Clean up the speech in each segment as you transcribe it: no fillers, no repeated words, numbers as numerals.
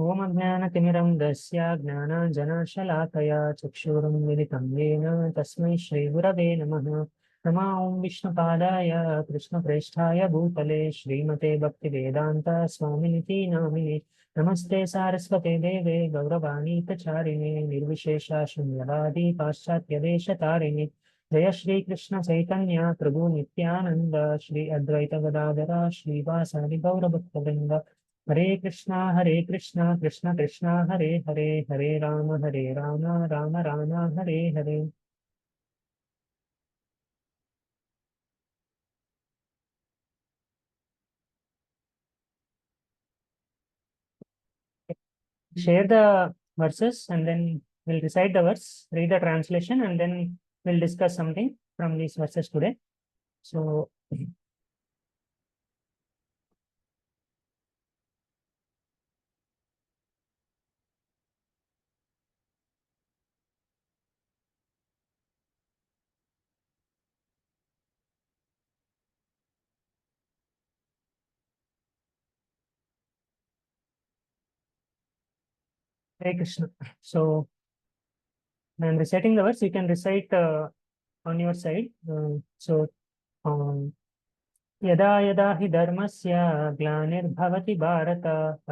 ॐ अज्ञानतिमिरन्धस्य ज्ञानाञ्जनशलाकया चक्षुरुन्मिलितं येन तस्मै श्रीगुरवे नमः। नमा ॐ विष्णुपादाय कृष्णप्रेष्ठाय भूतले श्रीमते भक्तिवेदान्त स्वामिनिति नामिने। नमस्ते सारस्वते देवे गौरवाणी प्रचारिणे निर्विशेषा शून्यवादी पाश्चात्यदेशतारिणे। जय श्री कृष्ण चैतन्य प्रभु नित्यानंद श्री अद्वैत गदाधर श्रीवासादि गौरभक्तवृंद। हरे कृष्णा कृष्ण कृष्णा हरे हरे, हरे Ram Ram Ram Hare Hare. Share the verses and then we'll recite the verse, read the translation, and then we'll discuss something from these verses today. So, Hare Krishna. So, I'm reciting the verse. You can recite on your side. Um, यदा यदा हि धर्मस्य ग्लानिर्भवति Bharat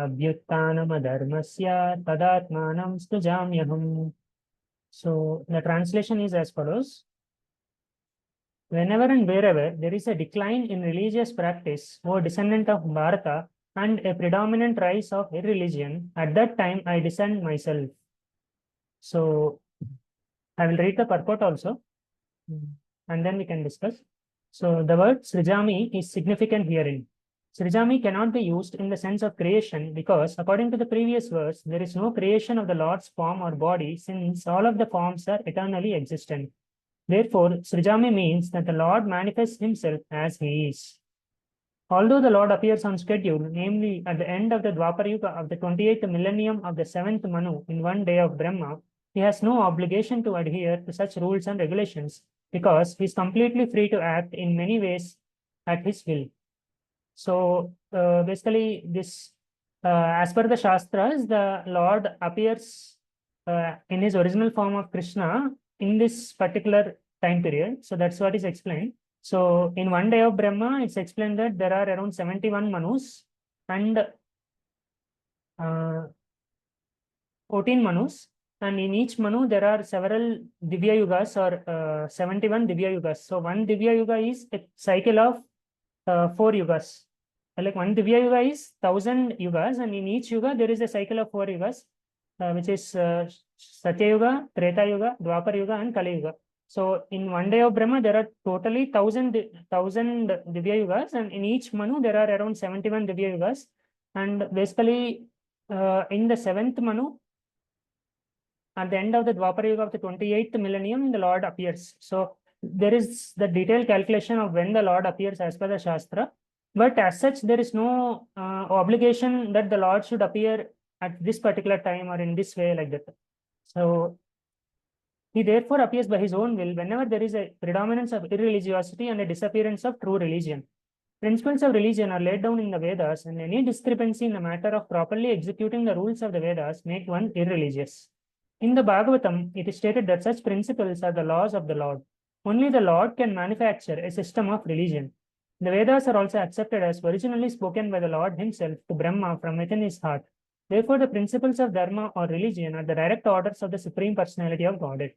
अभ्युत्थानमधर्मस्य तदात्मानं सृजाम्यहम्. So the translation is as follows. Whenever and wherever there is a decline in religious practice, O descendant of Bharata, and a predominant rise of irreligion, at that time I descend myself. So I will read the purport also, and then we can discuss. So the word Srijami is significant herein. Srijami cannot be used in the sense of creation because, according to the previous verse, there is no creation of the Lord's form or body since all of the forms are eternally existent. Therefore, Srijami means that the Lord manifests himself as he is. Although the Lord appears on schedule, namely at the end of the Dwapar Yuga of the 28th millennium of the 7th Manu in one day of Brahma, he has no obligation to adhere to such rules and regulations because he is completely free to act in many ways at his will. So basically, this, as per the Shastras, the Lord appears in his original form of Krishna in this particular time period. So that's what is explained. So in one day of Brahma, it's explained that there are around 71 Manus and 14 Manus. And in each Manu, there are several Divya Yugas or 71 Divya Yugas. So one Divya Yuga is a cycle of 4 Yugas. Like one Divya Yuga is 1000 Yugas, and in each Yuga, there is a cycle of 4 Yugas, which is Satya Yuga, Treta Yuga, Dwapar Yuga, and Kali Yuga. So in one day of Brahma, there are totally 1000 Divya Yugas, and in each Manu, there are around 71 Divya Yugas. And basically, in the 7th Manu, at the end of the Dwapar Yuga of the 28th millennium, the Lord appears. So there is the detailed calculation of when the Lord appears as per the Shastra. But as such, there is no obligation that the Lord should appear at this particular time or in this way like that. So he therefore appears by his own will whenever there is a predominance of irreligiosity and a disappearance of true religion. Principles of religion are laid down in the Vedas, and any discrepancy in the matter of properly executing the rules of the Vedas make one irreligious. In the Bhagavatam, it is stated that such principles are the laws of the Lord. Only the Lord can manufacture a system of religion. The Vedas are also accepted as originally spoken by the Lord himself to Brahma from within his heart. Therefore, the principles of Dharma or religion are the direct orders of the Supreme Personality of Godhead.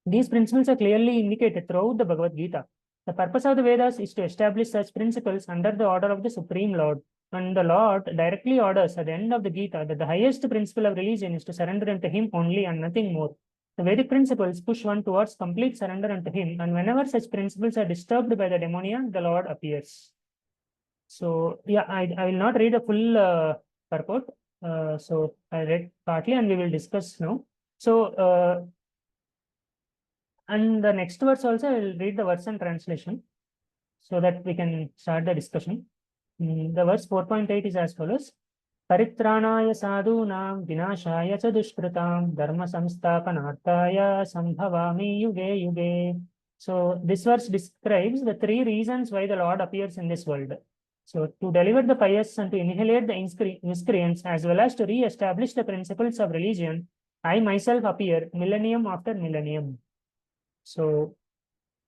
These principles are clearly indicated throughout the Bhagavad Gita. The purpose of the Vedas is to establish such principles under the order of the Supreme Lord. And the Lord directly orders at the end of the Gita that the highest principle of religion is to surrender unto him only and nothing more. The Vedic principles push one towards complete surrender unto him, and whenever such principles are disturbed by the demoniac, the Lord appears. So, yeah, I will not read a full purport. So, I read partly and we will discuss now. So, and the next verse also, I will read the verse and translation so that we can start the discussion. The verse 4.8 is as follows. Paritranaya sadhunam vinashaya cha dushkritam dharma samsthapanarthaya sambhavami yuge yuge. So this verse describes the 3 reasons why the Lord appears in this world. So to deliver the pious and to annihilate the miscreants, as well as to re-establish the principles of religion, I myself appear millennium after millennium. So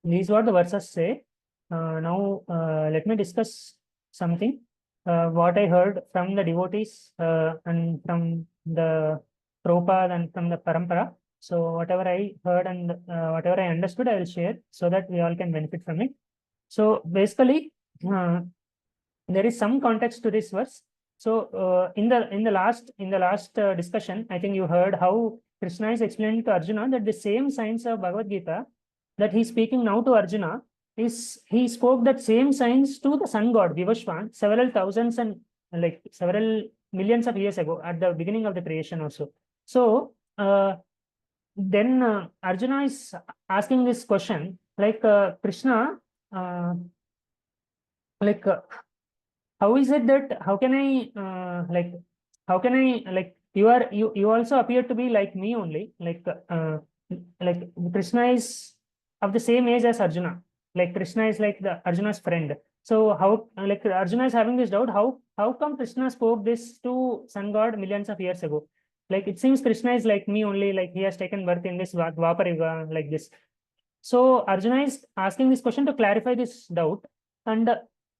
these what the verses say. Now let me discuss something. What I heard from the devotees and from the Prabhupada and from the Parampara. So whatever I heard and whatever I understood, I will share so that we all can benefit from it. So basically, there is some context to this verse. So in the last discussion, I think you heard how Krishna is explaining to Arjuna that the same science of Bhagavad Gita that he's speaking now to Arjuna is he spoke that same science to the sun god Vivashwan several thousands and like several millions of years ago at the beginning of the creation also. So then Arjuna is asking this question like Krishna like how is it that how can I like you also appear to be like me only like Krishna is of the same age as Arjuna, like Krishna is like the Arjuna's friend. So how like Arjuna is having this doubt, how come Krishna spoke this to sun god millions of years ago? Like it seems Krishna is like me only, like he has taken birth in this Dwapar Yuga like this. So Arjuna is asking this question to clarify this doubt. And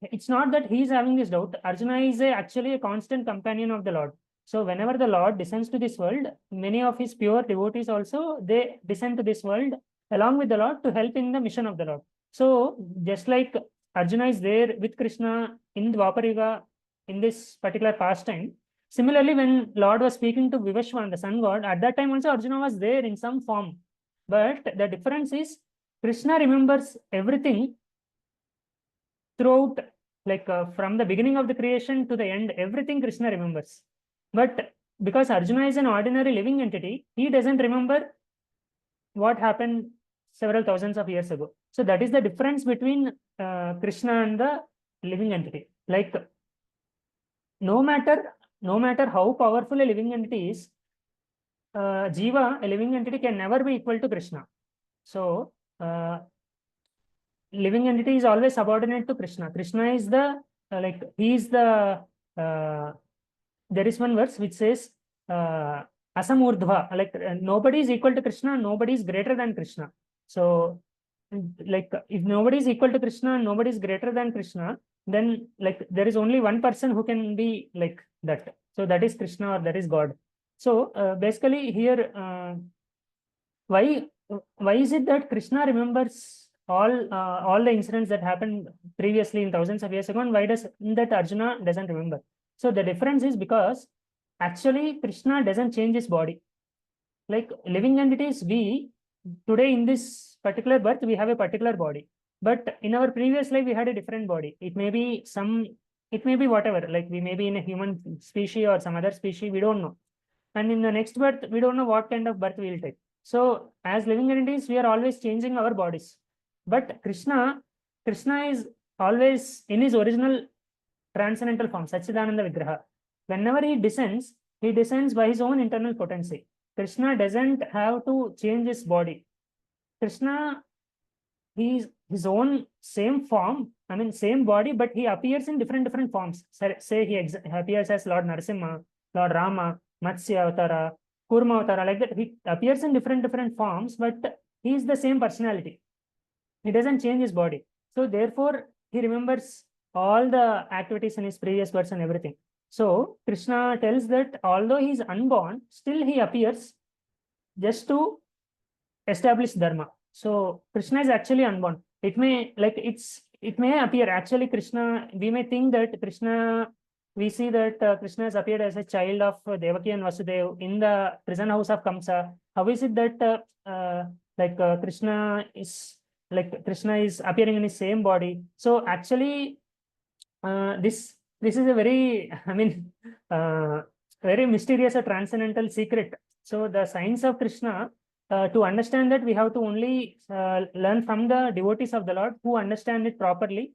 it's not that he is having this doubt. Arjuna is actually a constant companion of the Lord. So whenever the Lord descends to this world, many of his pure devotees also, they descend to this world along with the Lord to help in the mission of the Lord. So just like Arjuna is there with Krishna in Dwapar Yuga in this particular pastime, similarly when Lord was speaking to Vivashwan, the sun god, at that time also Arjuna was there in some form. But the difference is Krishna remembers everything throughout, like from the beginning of the creation to the end, everything Krishna remembers. But because Arjuna is an ordinary living entity, he doesn't remember what happened several thousands of years ago. So that is the difference between Krishna and the living entity. Like no matter how powerful a living entity is, Jiva, a living entity, can never be equal to Krishna. So living entity is always subordinate to Krishna. Krishna is the like he is the there is one verse which says asamurdhva, like nobody is equal to Krishna, nobody is greater than Krishna. So like if nobody is equal to Krishna and nobody is greater than Krishna, then like there is only one person who can be like that. So that is Krishna or that is God. So basically here why is it that Krishna remembers all the incidents that happened previously in thousands of years ago, and why does that Arjuna doesn't remember? So the difference is because actually Krishna doesn't change his body. Like living entities, we today in this particular birth we have a particular body, but in our previous life we had a different body. It may be whatever. Like we may be in a human species or some other species, we don't know. And in the next birth, we don't know what kind of birth we will take. So as living entities, we are always changing our bodies. But Krishna is always in his original transcendental form, Satchidananda Vigraha. Whenever he descends by his own internal potency. Krishna doesn't have to change his body. Krishna, he is his own same form, I mean same body, but he appears in different forms. Say he appears as Lord Narasimha, Lord Rama, Matsya Avatara, Kurma Avatara, like that. He appears in different forms, but he is the same personality. He doesn't change his body. So therefore, he remembers all the activities in his previous births and everything. So Krishna tells that although he is unborn, still he appears just to establish dharma. So Krishna is actually unborn. It may appear actually Krishna, we may think that Krishna, we see that Krishna has appeared as a child of Devaki and Vasudev in the prison house of Kamsa. How is it that Krishna is appearing in his same body? So actually this is a very, I mean, very mysterious or transcendental secret. So the science of Krishna, to understand that, we have to only learn from the devotees of the Lord who understand it properly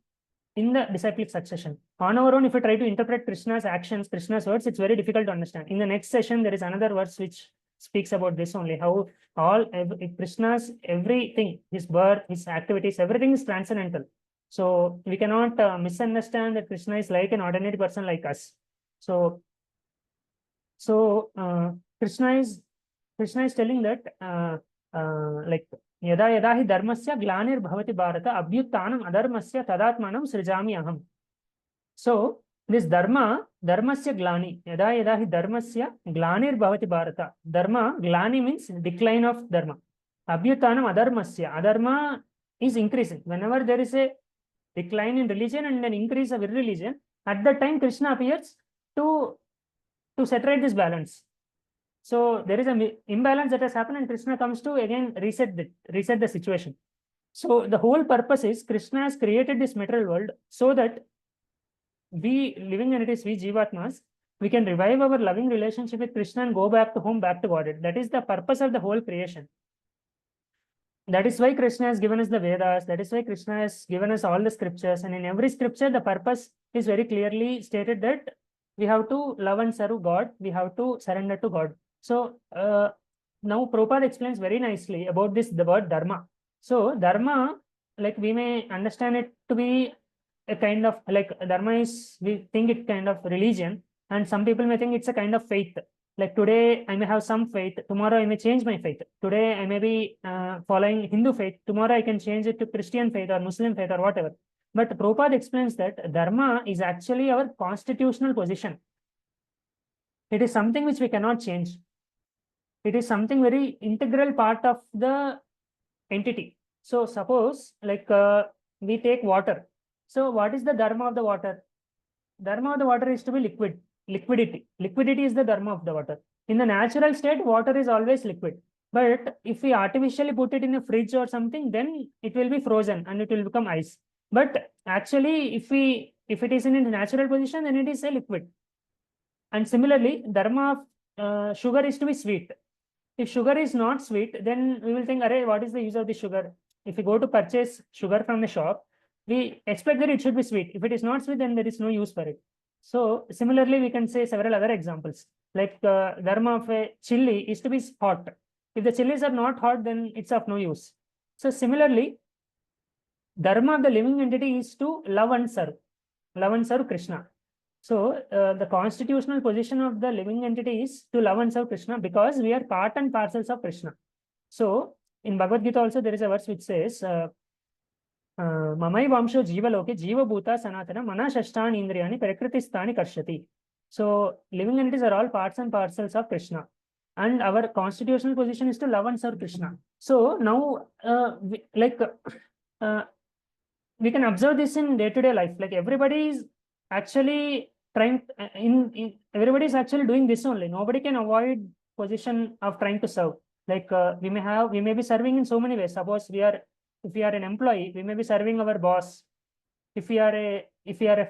in the disciplic succession. On our own, if we try to interpret Krishna's actions, Krishna's words, it's very difficult to understand. In the next session, there is another verse which speaks about this only, how Krishna's everything, his birth, his activities, everything is transcendental. So we cannot misunderstand that Krishna is like an ordinary person like us. So Krishna is telling that like यदा यदा हि धर्मस्य ग्लानिर्भवति भारत अभ्युत्थानम् अधर्मस्य तदात्मानं सृजामि अहम्. So this dharmasya glani, yada yada hi dharmasya glanir bharata. Dharma, glani means decline of dharma. Abhyutanam adharmasya. Adharma is increasing. Whenever there is a decline in religion and an increase of irreligion, at that time Krishna appears to separate this balance. So there is an imbalance that has happened, and Krishna comes to again reset the situation. So the whole purpose is Krishna has created this material world so that we living entities, we Jivatmas, we can revive our loving relationship with Krishna and go back to home, back to Godhead. That is the purpose of the whole creation. That is why Krishna has given us the Vedas. That is why Krishna has given us all the scriptures. And in every scripture, the purpose is very clearly stated that we have to love and serve God. We have to surrender to God. So now Prabhupada explains very nicely about the word dharma. So dharma, like we may understand it to be a kind of like dharma is, we think it kind of religion, and some people may think it's a kind of faith. Like today I may have some faith, tomorrow I may change my faith. Today I may be following Hindu faith, tomorrow I can change it to Christian faith or Muslim faith or whatever. But Prabhupada explains that dharma is actually our constitutional position. It is something which we cannot change. It is something very integral part of the entity. So suppose like we take water. So what is the dharma of the water? Dharma of the water is to be liquid. Liquidity. Liquidity is the dharma of the water. In the natural state, water is always liquid. But if we artificially put it in a fridge or something, then it will be frozen and it will become ice. But actually, if it is in a natural position, then it is a liquid. And similarly, dharma of sugar is to be sweet. If sugar is not sweet, then we will think, array, what is the use of the sugar? If we go to purchase sugar from the shop, we expect that it should be sweet. If it is not sweet, then there is no use for it. So similarly, we can say several other examples. Like dharma of a chili is to be hot. If the chilies are not hot, then it's of no use. So similarly, dharma of the living entity is to love and serve Krishna. So the constitutional position of the living entity is to love and serve Krishna because we are part and parcels of Krishna. So in Bhagavad Gita also there is a verse which says, Mamai Vamsho Jiva Loke Jiva Bhuta Sanatana Mana Shashtani Indriyani Prakritistani Karshati. So living entities are all parts and parcels of Krishna. And our constitutional position is to love and serve Krishna. So now we can observe this in day-to-day life. Like everybody is actually trying everybody is actually doing this only. Nobody can avoid position of trying to serve. Like we may be serving in so many ways. Suppose if we are an employee, we may be serving our boss. If we are a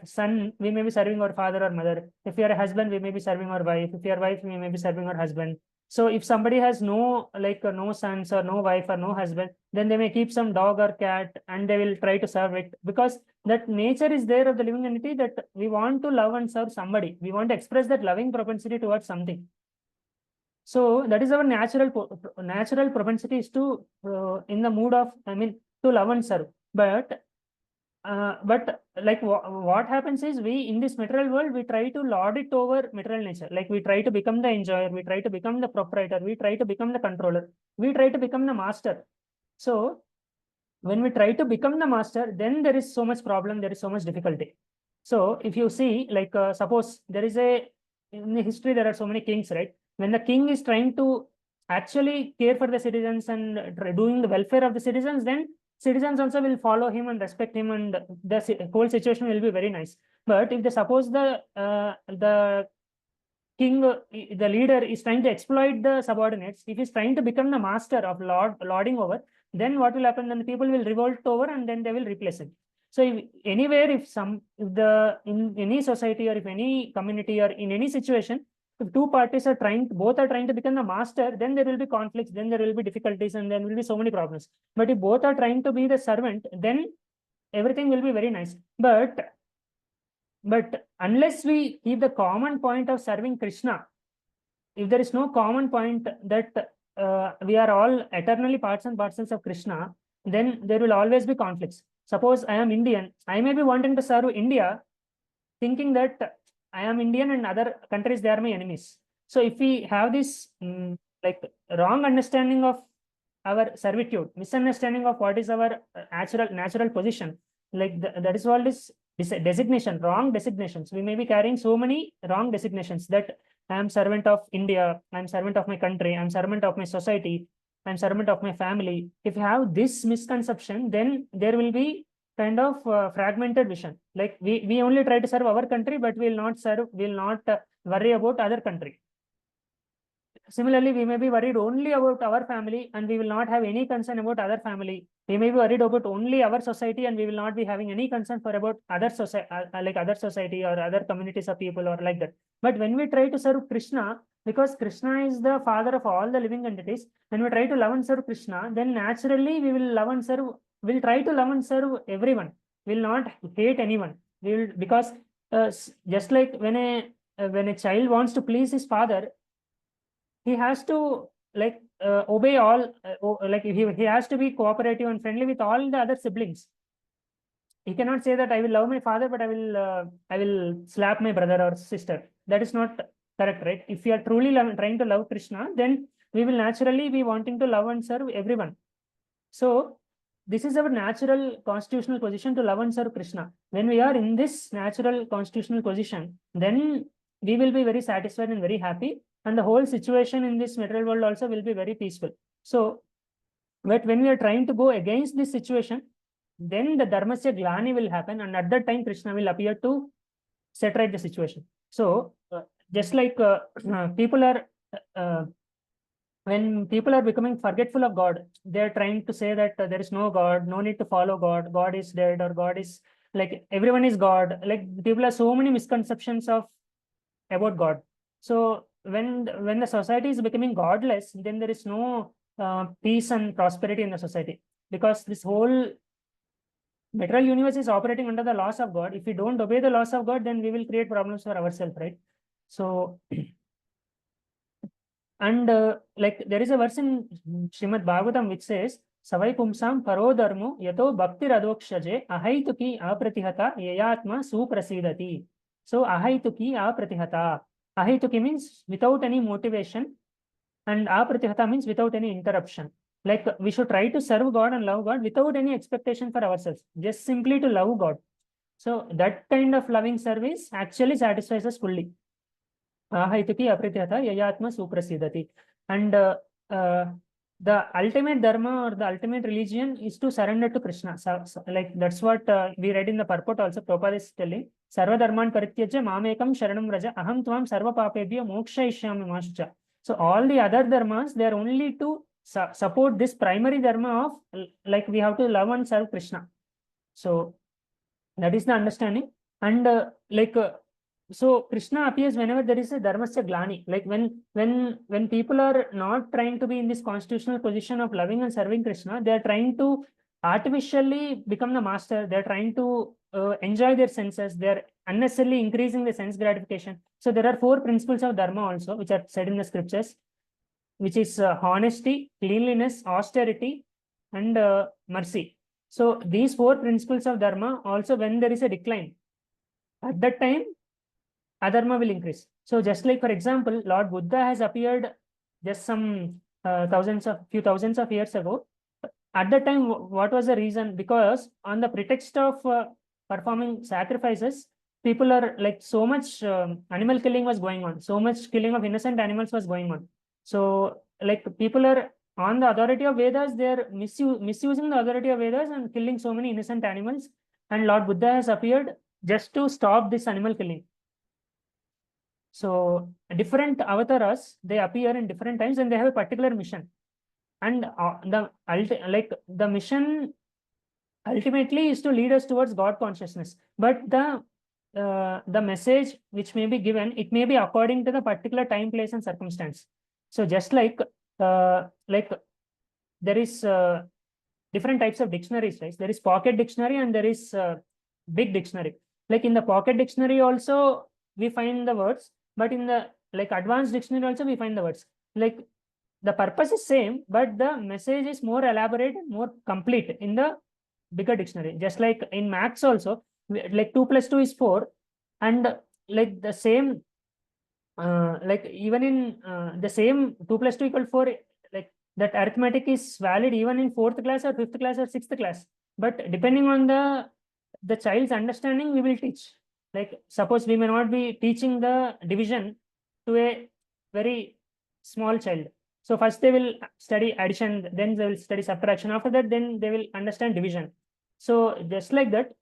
son, we may be serving our father or mother. If we are a husband, we may be serving our wife. If we are wife, we may be serving our husband. So if somebody has no sons or no wife or no husband, then they may keep some dog or cat and they will try to serve it, because that nature is there of the living entity that we want to love and serve somebody. We want to express that loving propensity towards something. So that is our natural propensity is to in the mood of, to love and serve. But like what happens is, we in this material world, we try to lord it over material nature. Like we try to become the enjoyer, we try to become the proprietor, we try to become the controller, we try to become the master. So when we try to become the master, then there is so much problem, there is so much difficulty. So if you see, like suppose there is in the history there are so many kings, right? When the king is trying to actually care for the citizens and doing the welfare of the citizens, then citizens also will follow him and respect him, and the whole situation will be very nice. But if suppose the king, the leader is trying to exploit the subordinates, if he's trying to become the master of lording over, then what will happen? Then the people will revolt over and then they will replace him. So in any society or if any community or in any situation, if two parties both are trying to become the master, then there will be conflicts, then there will be difficulties, and there will be so many problems. But if both are trying to be the servant, then everything will be very nice. But unless we keep the common point of serving Krishna, if there is no common point that we are all eternally parts and parcels of Krishna, then there will always be conflicts. Suppose I am Indian, I may be wanting to serve India, thinking that I am Indian and other countries, they are my enemies. So if we have this like wrong understanding of our servitude, misunderstanding of what is our natural position, like that is all this designation, wrong designations. We may be carrying so many wrong designations that I am servant of India, I am servant of my country, I am servant of my society, I am servant of my family. If you have this misconception, then there will be kind of fragmented vision. Like we only try to serve our country, but we will not worry about other country. Similarly, we may be worried only about our family and we will not have any concern about other family. We may be worried about only our society and we will not be having any concern for about other society, like other society or other communities of people or like that. But when we try to serve Krishna, because Krishna is the father of all the living entities, when we try to love and serve Krishna, then naturally we will love and serve, we'll try to love and serve everyone. We'll not hate anyone. We will, because just like when a child wants to please his father, he has to like obey all like he has to be cooperative and friendly with all the other siblings. He cannot say that I will love my father but I will slap my brother or sister. That is not correct, right? If we are truly trying to love Krishna, then we will naturally be wanting to love and serve everyone. So this is our natural constitutional position, to love and serve Krishna. When we are in this natural constitutional position, then we will be very satisfied and very happy, and the whole situation in this material world also will be very peaceful. So, but when we are trying to go against this situation, then the dharmasya glani will happen, and at that time Krishna will appear to set right the situation. So, just like people are when people are becoming forgetful of God, they're trying to say that there is no God, no need to follow God, God is dead, or God is like everyone is God. Like people have so many misconceptions of about God. So when the society is becoming godless, then there is no peace and prosperity in the society, because this whole material universe is operating under the laws of God. If we don't obey the laws of God, then we will create problems for ourselves, right? So and like there is a verse in Srimad Bhagavatam which says, Savai pumsam paro dharmo yato bhakti radhokshaje ahaituki apratihata yayatma suprasidati. So ahaituki apratihata. Ahaituki means without any motivation, and apratihata means without any interruption. Like we should try to serve God and love God without any expectation for ourselves, just simply to love God. So that kind of loving service actually satisfies us fully. Ahaituki aprithyata yayatma suprasidati. And the ultimate dharma or the ultimate religion is to surrender to Krishna. Like that's what we read in the purport also. Prabhupada is telling, Sarva dharman parityajya mamekam sharanam raja aham tvam sarva papebhyo mokshayishyami mascha. So all the other dharmas, they are only to support this primary dharma of like we have to love and serve Krishna. So that is the understanding. And so Krishna appears whenever there is a dharmasya glani. Like when people are not trying to be in this constitutional position of loving and serving Krishna, they are trying to artificially become the master. They are trying to enjoy their senses. They are unnecessarily increasing the sense gratification. So there are 4 principles of dharma also, which are said in the scriptures, which is honesty, cleanliness, austerity, and mercy. So these 4 principles of dharma also, when there is a decline, at that time adharma will increase. So just like for example, Lord Buddha has appeared just some few thousands of years ago. At that time, what was the reason? Because on the pretext of performing sacrifices, people are like so much animal killing was going on, so much killing of innocent animals was going on. So like people are on the authority of Vedas, they are misusing the authority of Vedas and killing so many innocent animals. And Lord Buddha has appeared just to stop this animal killing. So different avatars, they appear in different times and they have a particular mission. And the mission ultimately is to lead us towards God consciousness. But the message which may be given, it may be according to the particular time, place, and circumstance. So just like there is different types of dictionaries, right? There is pocket dictionary and there is big dictionary. Like in the pocket dictionary also we find the words, but in the like advanced dictionary also we find the words. Like the purpose is same, but the message is more elaborate, more complete in the bigger dictionary. Just like in maths also, like 2 plus 2 is 4, and like the same, like even in the same 2 plus 2 equal 4, like that arithmetic is valid even in fourth class or fifth class or sixth class. But depending on the child's understanding, we will teach. Like suppose we may not be teaching the division to a very small child. So first they will study addition, then they will study subtraction. After that, then they will understand division. So just like that,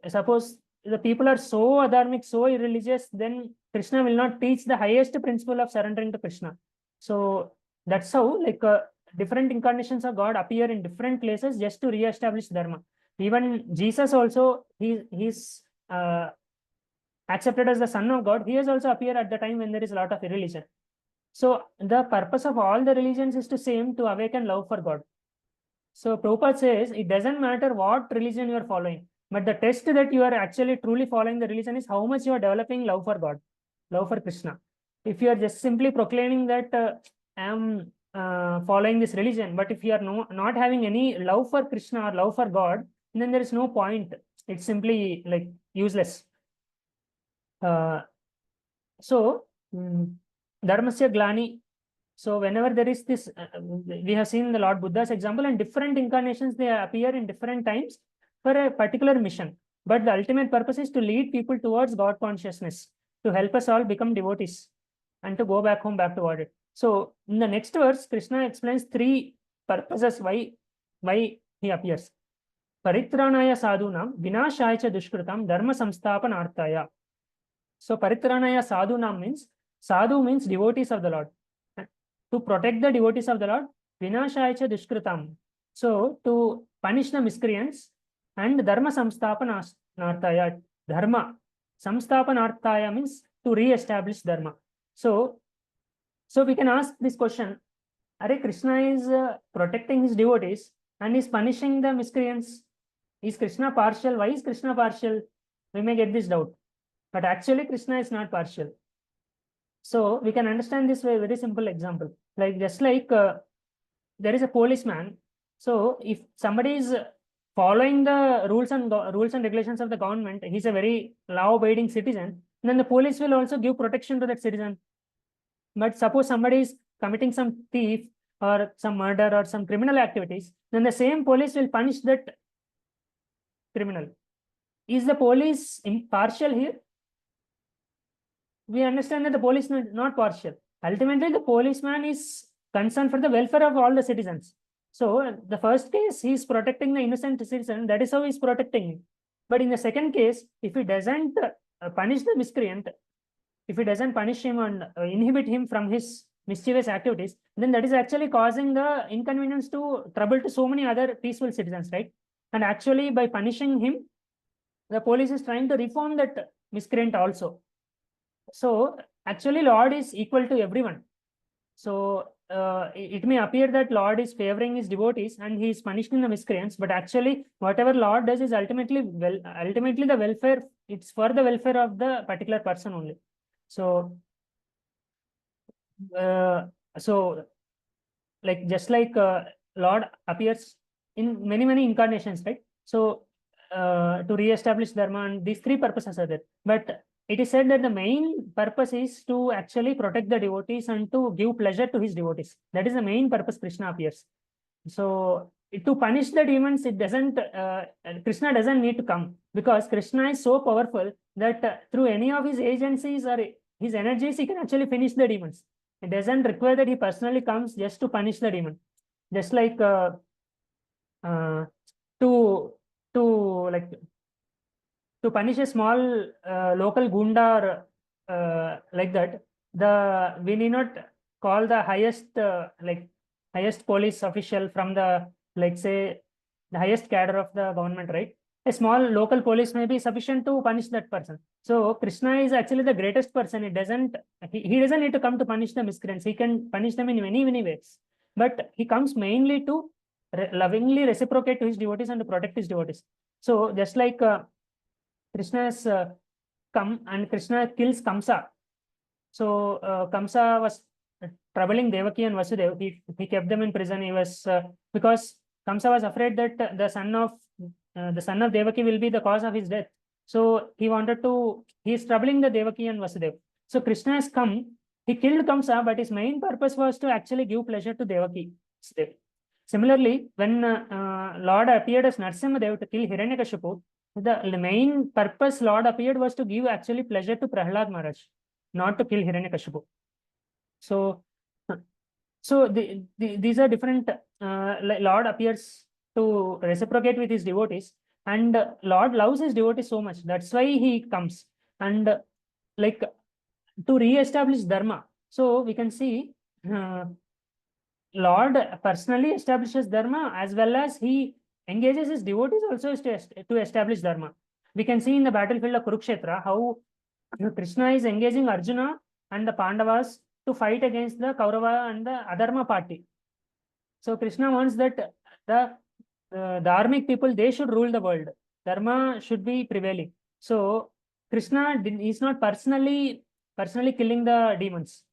suppose the people are so adharmic, so irreligious, then Krishna will not teach the highest principle of surrendering to Krishna. So that's how, like, different incarnations of God appear in different places just to re-establish dharma. Even Jesus also, he's accepted as the Son of God. He has also appeared at the time when there is a lot of irreligion. So the purpose of all the religions is to same to awaken love for God. So Prabhupada says it doesn't matter what religion you are following, but the test that you are actually truly following the religion is how much you are developing love for God, love for Krishna. If you are just simply proclaiming that I am following this religion, but if you are not having any love for Krishna or love for God, then there is no point. It's simply like useless. So, Dharmasya Glani. So, whenever there is this, we have seen the Lord Buddha's example, and different incarnations, they appear in different times for a particular mission. But the ultimate purpose is to lead people towards God consciousness, to help us all become devotees and to go back home, back to God. So, in the next verse, Krishna explains 3 purposes why he appears. Paritranaya sadhunam, vinashaya cha dushkritam, dharma samstapanarthaya. So Paritranaya Sadhunam means, Sadhu means devotees of the Lord. To protect the devotees of the Lord, Vinashaya Dushkritam. So to punish the miscreants, and Dharma Samstapanarthaya. Dharma Samstapanarthaya means to re-establish Dharma. So we can ask this question, Are Krishna is protecting his devotees and is punishing the miscreants. Is Krishna partial? Why is Krishna partial? We may get this doubt. But actually, Krishna is not partial. So we can understand this by a very simple example. Like just like there is a policeman. So if somebody is following the rules and regulations of the government, he's a very law-abiding citizen. Then the police will also give protection to that citizen. But suppose somebody is committing some thief or some murder or some criminal activities, then the same police will punish that criminal. Is the police impartial here? We understand that the police is not partial. Ultimately, the policeman is concerned for the welfare of all the citizens. So, the first case, he is protecting the innocent citizen. That is how he is protecting him. But in the second case, if he doesn't punish the miscreant, if he doesn't punish him and inhibit him from his mischievous activities, then that is actually causing the inconvenience to trouble to so many other peaceful citizens, right? And actually, by punishing him, the police is trying to reform that miscreant also. So actually, Lord is equal to everyone. So it may appear that Lord is favoring his devotees and he is punishing the miscreants, but actually, whatever Lord does is ultimately the welfare. It's for the welfare of the particular person only. So, like just like Lord appears in many incarnations, right? So to re-establish dharma, and these 3 purposes are there. But it is said that the main purpose is to actually protect the devotees and to give pleasure to his devotees. That is the main purpose Krishna appears. So to punish the demons, it doesn't, Krishna doesn't need to come, because Krishna is so powerful that through any of his agencies or his energies, he can actually finish the demons. It doesn't require that he personally comes just to punish the demon. Just like to punish a small local gunda or like that, we need not call the highest police official from the, like say, the highest cadre of the government, right? A small local police may be sufficient to punish that person. So Krishna is actually the greatest person. He doesn't need to come to punish the miscreants. He can punish them in many ways. But he comes mainly to lovingly reciprocate to his devotees and to protect his devotees. So just like Krishna has come and Krishna kills Kamsa. So Kamsa was troubling Devaki and Vasudeva. He kept them in prison. He was because Kamsa was afraid that the son of the son of Devaki will be the cause of his death. So he wanted to, he is troubling the Devaki and Vasudev. So Krishna has come, he killed Kamsa, but his main purpose was to actually give pleasure to Devaki. Similarly, when Lord appeared as Narsimhadev to kill Hiranyakashipu, the main purpose Lord appeared was to give actually pleasure to Prahlad Maharaj, not to kill Hiranyakashipu. So, these are different. Lord appears to reciprocate with his devotees, and Lord loves his devotees so much. That's why he comes, and like to re-establish dharma. So we can see Lord personally establishes dharma, as well as he engages his devotees also to establish dharma. We can see in the battlefield of Kurukshetra how Krishna is engaging Arjuna and the Pandavas to fight against the Kaurava and the Adharma party. So Krishna wants that the dharmic people, they should rule the world. Dharma should be prevailing. So Krishna is not personally killing the demons.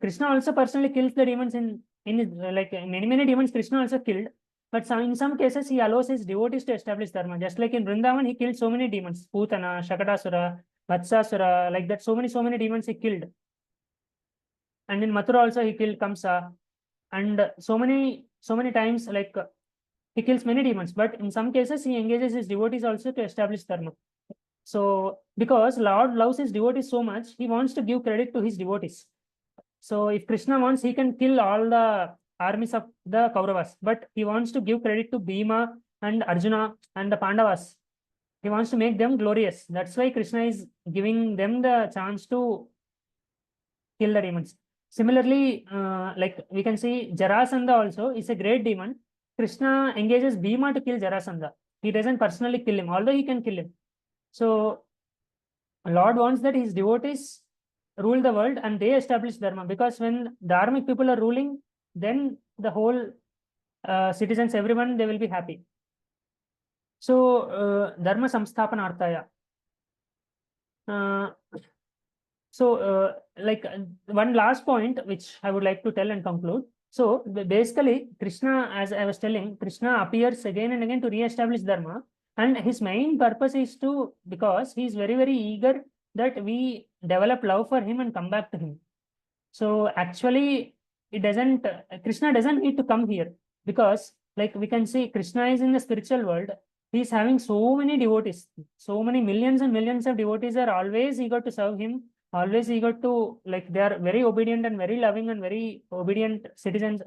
Krishna also personally kills the demons in like many demons Krishna also killed. But in some cases, he allows his devotees to establish dharma. Just like in Vrindavan, he killed so many demons: Putana, Shakatasura, Vatsasura, like that. So many demons he killed. And in Mathura also he killed Kamsa. And so many times, like he kills many demons. But in some cases, he engages his devotees also to establish dharma. So because Lord loves his devotees so much, he wants to give credit to his devotees. So if Krishna wants, he can kill all the armies of the Kauravas, but he wants to give credit to Bhima and Arjuna and the Pandavas. He wants to make them glorious. That's why Krishna is giving them the chance to kill the demons. Similarly, like we can see Jarasandha also is a great demon. Krishna engages Bhima to kill Jarasandha. He doesn't personally kill him, although he can kill him. So Lord wants that his devotees rule the world and they establish dharma, because when dharmic people are ruling, then the whole citizens, everyone, they will be happy. So dharma samsthapanarthaya. Like one last point which I would like to tell and conclude. So basically, Krishna, as I was telling, Krishna appears again and again to re-establish dharma, and his main purpose is to, because he is very eager that we develop love for him and come back to him. So actually, Krishna doesn't need to come here, because like we can see Krishna is in the spiritual world. He is having so many devotees, so many millions and millions of devotees are always eager to serve him, always eager to, like they are very obedient and very loving and very obedient citizens,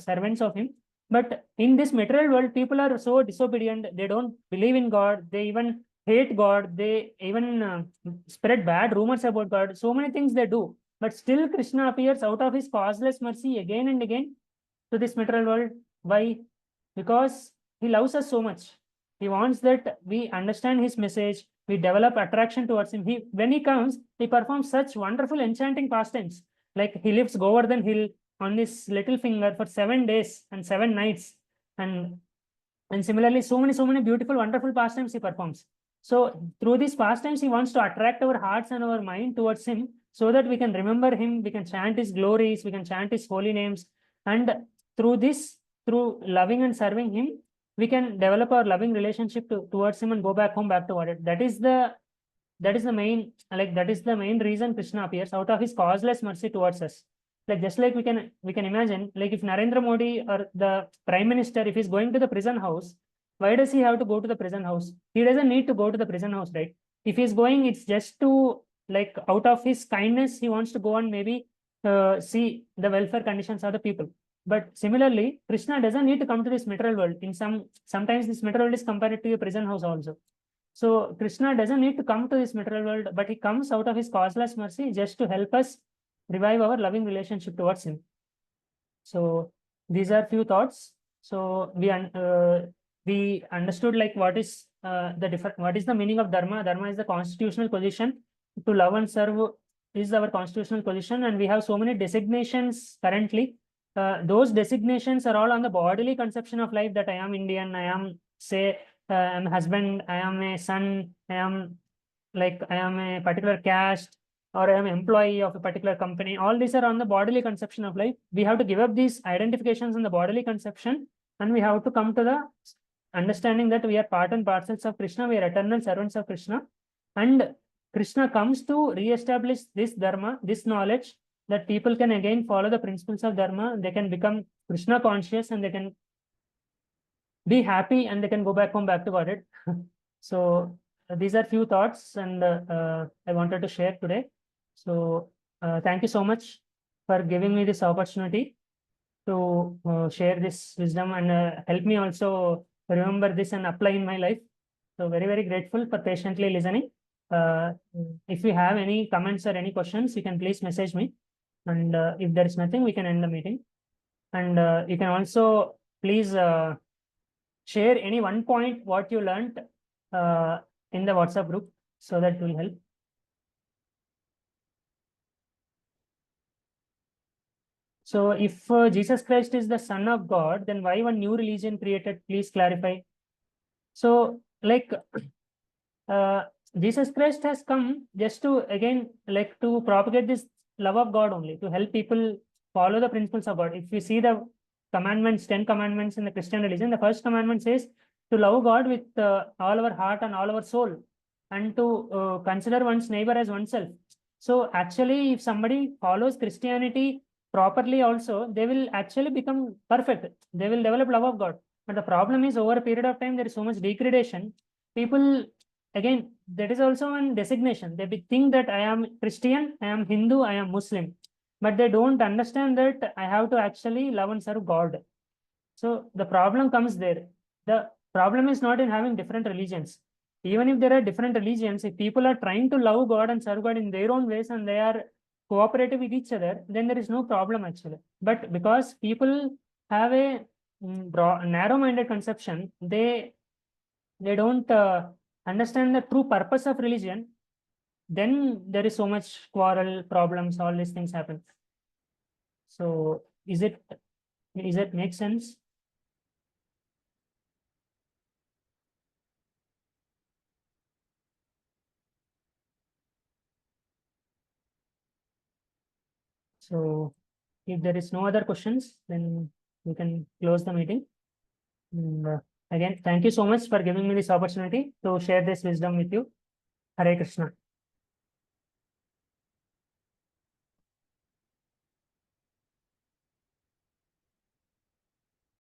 servants of him. But in this material world, people are so disobedient. They don't believe in God. They even hate God. They even spread bad rumors about God. So many things they do. But still Krishna appears out of his causeless mercy again and again to this material world. Why? Because he loves us so much. He wants that we understand his message, we develop attraction towards him. When he comes, he performs such wonderful, enchanting pastimes. Like he lifts Govardhan hill on his little finger for 7 days and 7 nights. And similarly, so many beautiful, wonderful pastimes he performs. So through these pastimes, he wants to attract our hearts and our mind towards him, so that we can remember him, we can chant his glories, we can chant his holy names. And through this, through loving and serving him, we can develop our loving relationship towards him and go back home, back to what it. That is the main, like that is the main reason Krishna appears, out of his causeless mercy towards us. Like just like we can imagine, like if Narendra Modi or the Prime Minister, if he's going to the prison house, why does he have to go to the prison house? He doesn't need to go to the prison house, right? If he's going, it's just to, like out of his kindness, he wants to go and maybe see the welfare conditions of the people. But similarly, Krishna doesn't need to come to this material world. Sometimes this material world is compared to a prison house also. So Krishna doesn't need to come to this material world, but he comes out of his causeless mercy just to help us revive our loving relationship towards him. So these are few thoughts. So we understood like what is the meaning of dharma. Dharma is the constitutional position. To love and serve is our constitutional position, and we have so many designations currently. Those designations are all on the bodily conception of life, that I am Indian, I am, say, I'm a husband, I am a son, I am a particular caste, or I am an employee of a particular company. All these are on the bodily conception of life. We have to give up these identifications on the bodily conception, and we have to come to the understanding that we are part and parcels of Krishna, we are eternal servants of Krishna, and Krishna comes to re-establish this dharma, this knowledge, that people can again follow the principles of dharma, they can become Krishna conscious, and they can be happy, and they can go back home back to Godhead. So these are few thoughts, and I wanted to share today. So thank you so much for giving me this opportunity to share this wisdom, and help me also remember this and apply in my life. So very, very grateful for patiently listening. Uh, if you have any comments or any questions, you can please message me. And if there is nothing, we can end the meeting. And you can also please share any one point what you learned uh, in the WhatsApp group, so that will help. So if Jesus Christ is the Son of God, then why one new religion created? Please clarify. So like uh, Jesus Christ has come just to again like to propagate this love of God only, to help people follow the principles of God. If you see the commandments, 10 commandments in the Christian religion, the first commandment says to love God with all our heart and all our soul, and to consider one's neighbor as oneself. So actually, if somebody follows Christianity properly also, they will actually become perfect. They will develop love of God. But the problem is, over a period of time, there is so much degradation. People, again, that is also one designation. They think that I am Christian, I am Hindu, I am Muslim, but they don't understand that I have to actually love and serve God. So the problem comes there. The problem is not in having different religions. Even if there are different religions, if people are trying to love God and serve God in their own ways, and they are cooperative with each other, then there is no problem actually. But because people have a narrow-minded conception, they don't understand the true purpose of religion, then there is so much quarrel, problems, all these things happen. So is it make sense? So if there is no other questions, then we can close the meeting. And, again, thank you so much for giving me this opportunity to share this wisdom with you. Hare Krishna.